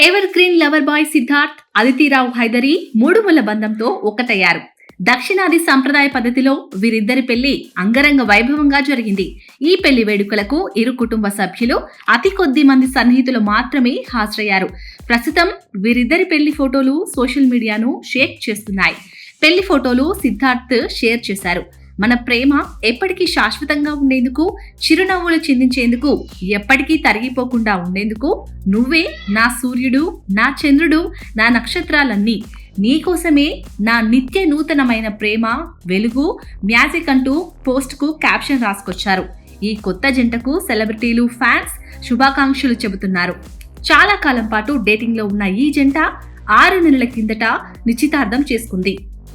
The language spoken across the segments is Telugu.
Ever green lover boy Siddharth, Aditi Rao Hydari మూడుముల బంధంతో ఒక్కటయ్యారు. దక్షిణాది సంప్రదాయ పద్ధతిలో వీరిద్దరి పెళ్లి అంగరంగ వైభవంగా జరిగింది. ఈ పెళ్లి వేడుకలకు ఇరు కుటుంబ సభ్యులు, అతి కొద్ది మంది సన్నిహితులు మాత్రమే హాజరయ్యారు. ప్రస్తుతం వీరిద్దరి పెళ్లి ఫోటోలు సోషల్ మీడియాను షేక్ చేస్తున్నాయి. పెళ్లి ఫోటోలు సిద్ధార్థ్ షేర్ చేశారు. మన ప్రేమ ఎప్పటికీ శాశ్వతంగా ఉండేందుకు, చిరునవ్వులు చిందించేందుకు, ఎప్పటికీ తరిగిపోకుండా ఉండేందుకు నువ్వే నా సూర్యుడు, నా చంద్రుడు, నా నక్షత్రాలన్నీ, నీకోసమే నా నిత్య నూతనమైన ప్రేమ, వెలుగు, మ్యాజిక్ అంటూ పోస్ట్కు క్యాప్షన్ రాసుకొచ్చారు. ఈ కొత్త జంటకు సెలబ్రిటీలు, ఫ్యాన్స్ శుభాకాంక్షలు చెబుతున్నారు. చాలా కాలం పాటు డేటింగ్లో ఉన్న ఈ జంట 6 నెలల కిందట నిశ్చితార్థం చేసుకుంది.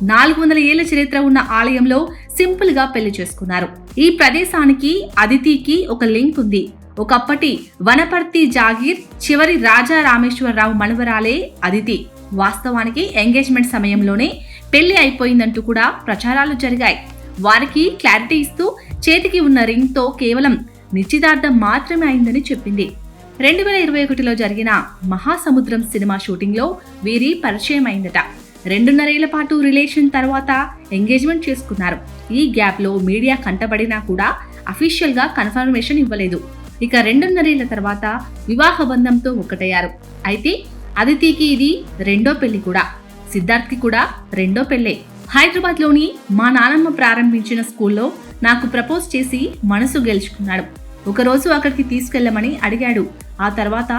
400 ఏళ్ల చరిత్ర ఉన్న ఆలయంలో సింపుల్ గా పెళ్లి చేసుకున్నారు. ఈ ప్రదేశానికి అదితికి ఒక లింక్ ఉంది. ఒకప్పటి వనపర్తి జాగీర్ చివరి రాజా రామేశ్వరరావు మనవరాలే అదితి. వాస్తవానికి ఎంగేజ్మెంట్ సమయంలోనే పెళ్లి అయిపోయిందంటూ కూడా ప్రచారాలు జరిగాయి. వారికి క్లారిటీ ఇస్తూ చేతికి ఉన్న రింగ్ తో కేవలం నిశ్చితార్థం మాత్రమే అయిందని చెప్పింది. 2021లో జరిగిన మహాసముద్రం సినిమా షూటింగ్ లో వీరి పరిచయం అయిందట. 2.5 ఏళ్ల పాటు రిలేషన్ తర్వాత ఎంగేజ్మెంట్ చేసుకున్నారు. ఈ గ్యాప్ లో మీడియా కంటబడినా కూడా అఫీషియల్ గా కన్ఫర్మేషన్ ఇవ్వలేదు. ఇక 2.5 ఏళ్ల తర్వాత వివాహ బంధంతో ఒక్కటయ్యారు. అయితే అదితికి ఇది రెండో పెళ్లి కూడా. సిద్ధార్థ్ కి కూడా రెండో పెళ్లే. హైదరాబాద్ లోని మా నానమ్మ ప్రారంభించిన స్కూల్లో నాకు ప్రపోజ్ చేసి మనసు గెలుచుకున్నాడు. ఒకరోజు అక్కడికి తీసుకెళ్లమని అడిగాడు. ఆ తర్వాత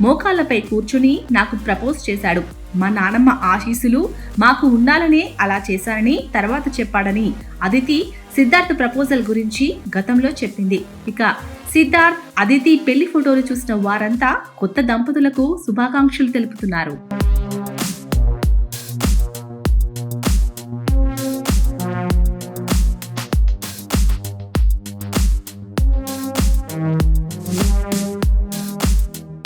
మోకాళ్లపై కూర్చుని నాకు ప్రపోజ్ చేశాడు. మా నానమ్మ ఆశీస్సులు మాకు ఉండాలనే అలా చేశానని తర్వాత చెప్పాడని అదితి సిద్ధార్థ్ ప్రపోజల్ గురించి గతంలో చెప్పింది. ఇక సిద్ధార్థ్, అదితి పెళ్లి ఫోటోలు చూసిన వారంతా కొత్త దంపతులకు శుభాకాంక్షలు తెలుపుతున్నారు.